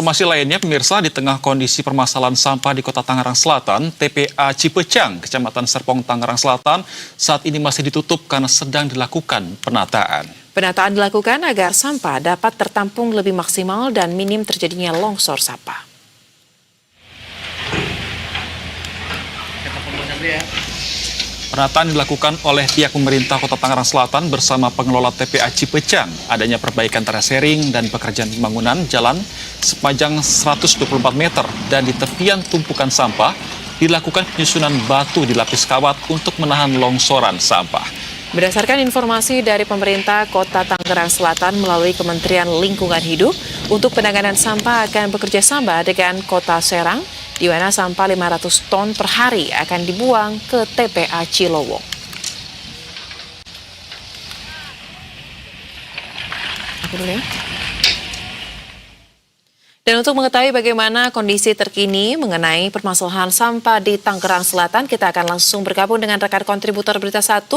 Informasi lainnya, pemirsa, di tengah kondisi permasalahan sampah di Kota Tangerang Selatan, TPA Cipecang, Kecamatan Serpong, Tangerang Selatan, saat ini masih ditutup karena sedang dilakukan penataan. Penataan dilakukan agar sampah dapat tertampung lebih maksimal dan minim terjadinya longsor sampah. Penataan dilakukan oleh pihak pemerintah Kota Tangerang Selatan bersama pengelola TPA Cipecang. Adanya perbaikan terasering dan pekerjaan pembangunan jalan sepanjang 124 meter dan di tepian tumpukan sampah dilakukan penyusunan batu di lapis kawat untuk menahan longsoran sampah. Berdasarkan informasi dari pemerintah Kota Tangerang Selatan melalui Kementerian Lingkungan Hidup, untuk penanganan sampah akan bekerja sama dengan Kota Serang, di mana sampah 500 ton per hari akan dibuang ke TPA Cilowong. Dan untuk mengetahui bagaimana kondisi terkini mengenai permasalahan sampah di Tangerang Selatan, kita akan langsung bergabung dengan rekan kontributor Berita 1,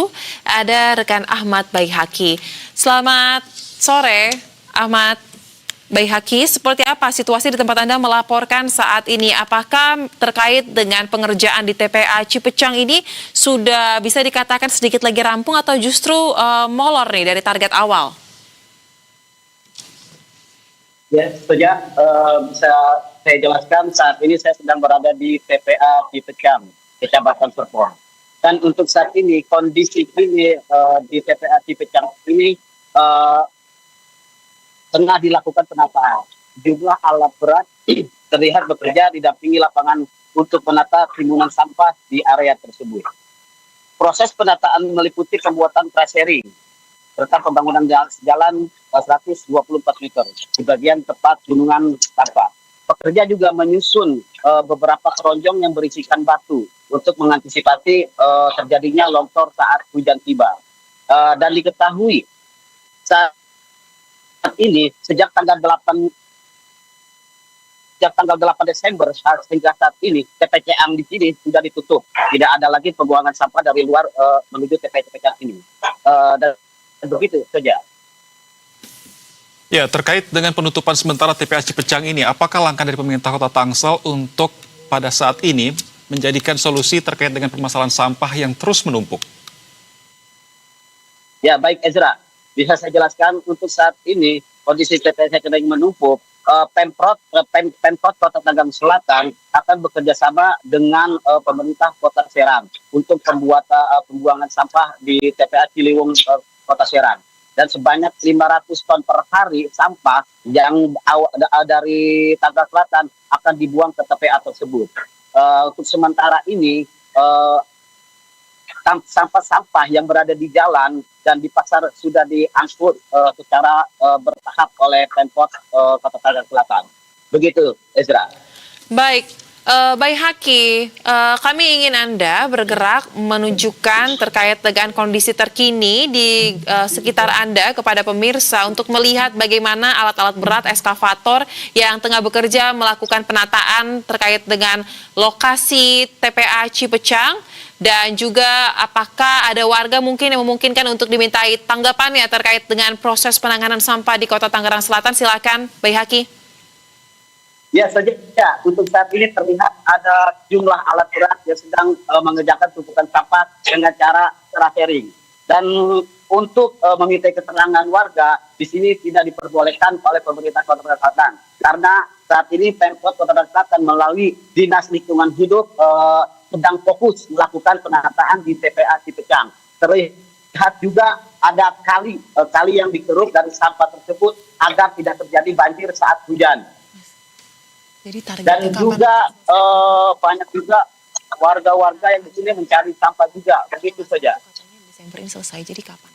ada rekan Ahmad Baihaki. Selamat sore, Ahmad Baihaki. Seperti apa situasi di tempat Anda melaporkan saat ini? Apakah terkait dengan pengerjaan di TPA Cipecang ini sudah bisa dikatakan sedikit lagi rampung atau justru molor nih dari target awal? Ya, saja bisa saya jelaskan, saat ini saya sedang berada di TPA Cipecang, Kecamatan Serpong. Dan untuk saat ini, kondisi ini di TPA Cipecang ini tengah dilakukan penataan. Jumlah alat berat terlihat bekerja didampingi lapangan untuk menata timbunan sampah di area tersebut. Proses penataan meliputi pembuatan tracering serta pembangunan jalan 124 meter di bagian tepat gunungan sampah. Pekerja juga menyusun beberapa keronjong yang berisikan batu untuk mengantisipasi terjadinya longsor saat hujan tiba. Dan diketahui saat ini sejak tanggal 8 Desember hingga saat ini TPCM di sini sudah ditutup. Tidak ada lagi pembuangan sampah dari luar menuju TPCM ini. Dan begitu saja. Ya, terkait dengan penutupan sementara TPA Cipecang ini, apakah langkah dari pemerintah Kota Tangsel untuk pada saat ini menjadikan solusi terkait dengan permasalahan sampah yang terus menumpuk? Ya, baik Ezra. Bisa saya jelaskan untuk saat ini kondisi TPA sedang menumpuk. Pemprov Kota Tangerang Selatan akan bekerja sama dengan pemerintah Kota Serang untuk pembuangan sampah di TPA Ciliwung Kota Serang. Dan sebanyak 500 ton per hari sampah yang dari Tangerang Selatan akan dibuang ke TPA tersebut. Untuk sementara ini, sampah-sampah yang berada di jalan dan di pasar sudah diangkut secara bertahap oleh Pemprov Kota Tangerang Selatan. Begitu, Ezra. Baik, Baihaki, kami ingin Anda bergerak menunjukkan terkait dengan kondisi terkini di sekitar Anda kepada pemirsa untuk melihat bagaimana alat-alat berat eskavator yang tengah bekerja melakukan penataan terkait dengan lokasi TPA Cipecang. Dan juga apakah ada warga mungkin yang memungkinkan untuk dimintai tanggapannya terkait dengan proses penanganan sampah di Kota Tangerang Selatan. Silakan, Baihaki. Ya, saja. Untuk saat ini terlihat ada jumlah alat berat yang sedang mengerjakan tumpukan sampah dengan cara tracering. Dan untuk meminta keterangan warga, di sini tidak diperbolehkan oleh pemerintah Kota Tangerang Selatan. Karena saat ini Pemprov Kota Tangerang Selatan melalui Dinas Lingkungan Hidup sedang fokus melakukan penataan di TPA Cipecang. Terlihat juga ada kali yang dikeruk dari sampah tersebut agar tidak terjadi banjir saat hujan. Jadi dan juga banyak juga warga-warga yang di sini mencari sampah juga. Begitu saja. Desember ini selesai, jadi kapan?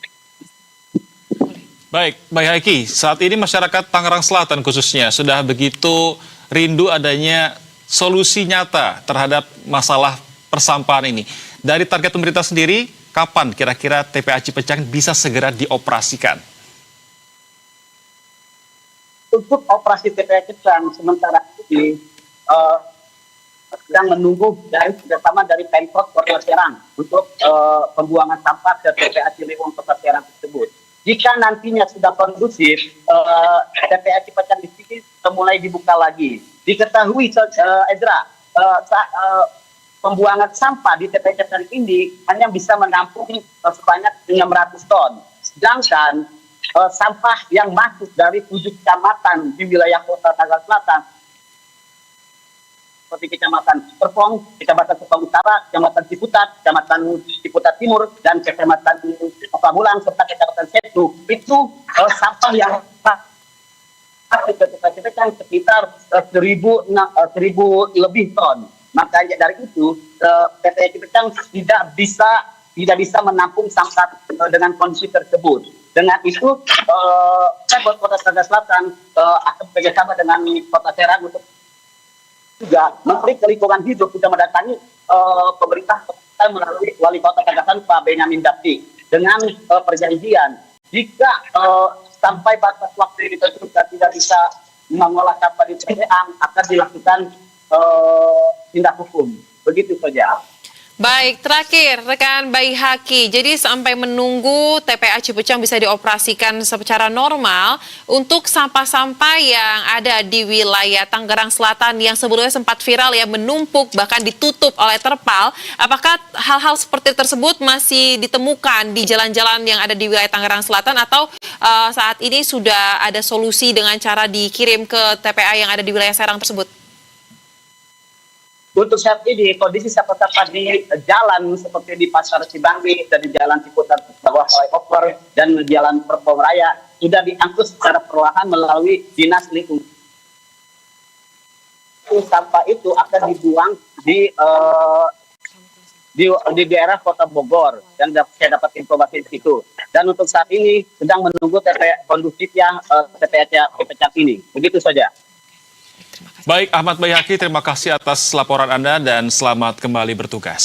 Baik, Baihaki, saat ini masyarakat Tangerang Selatan khususnya sudah begitu rindu adanya solusi nyata terhadap masalah persampahan ini. Dari target pemerintah sendiri, kapan kira-kira TPA Cipecang bisa segera dioperasikan? Untuk operasi TPA Cipecang sementara ini sedang menunggu kerjasama dari Pemprov Kota Serang untuk pembuangan sampah ke TPA Ciliwung Kota Serang tersebut. Jika nantinya sudah kondusif, TPA Cipecang di sini mulai dibuka lagi. Diketahui Ezra, pembuangan sampah di TPA Cipecang ini hanya bisa menampung sebanyak 600 ton. Sedangkan sampah yang masuk dari 7 kecamatan di wilayah Kota Tangerang Selatan seperti Kecamatan Serpong, Kecamatan Serpong Utara, Kecamatan Ciputat, Kecamatan Ciputat Timur, dan Kecamatan Pamulang serta Kecamatan Setu, itu sampah yang Cipecang sekitar 1.000 lebih ton. Makanya dari itu PT Cipecang tidak bisa menampung sampah dengan kondisi tersebut. Dengan itu Pemkot Kota Tangerang Selatan akan bekerjasama dengan Kota Serang untuk juga Menteri Lingkungan Hidup sudah mendatangi pemerintah kota melalui Wali Kota Tangerang Pak Benyamin Dapti dengan perjanjian jika sampai batas waktu ditentukan tidak bisa mengolah sampah di TPA akan dilakukan tindak hukum. Begitu saja. Baik, terakhir rekan Bayi Haki. Jadi sampai menunggu TPA Cipecang bisa dioperasikan secara normal untuk sampah-sampah yang ada di wilayah Tangerang Selatan yang sebelumnya sempat viral ya, menumpuk bahkan ditutup oleh terpal. Apakah hal-hal seperti tersebut masih ditemukan di jalan-jalan yang ada di wilayah Tangerang Selatan atau saat ini sudah ada solusi dengan cara dikirim ke TPA yang ada di wilayah Serang tersebut? Untuk saat ini kondisi sampah-sampah di jalan seperti di Pasar Cibanggi dan di Jalan Ciputat bawah flyover dan Jalan Perpong Raya sudah diangkut secara perlahan melalui Dinas Lingkungan. Sampah itu akan dibuang di daerah Kota Bogor dan saya dapat informasi di situ. Dan untuk saat ini sedang menunggu TPA kondusifnya TPA Cipecang ini. Begitu saja. Baik, Ahmad Bayi Haki, terima kasih atas laporan Anda dan selamat kembali bertugas.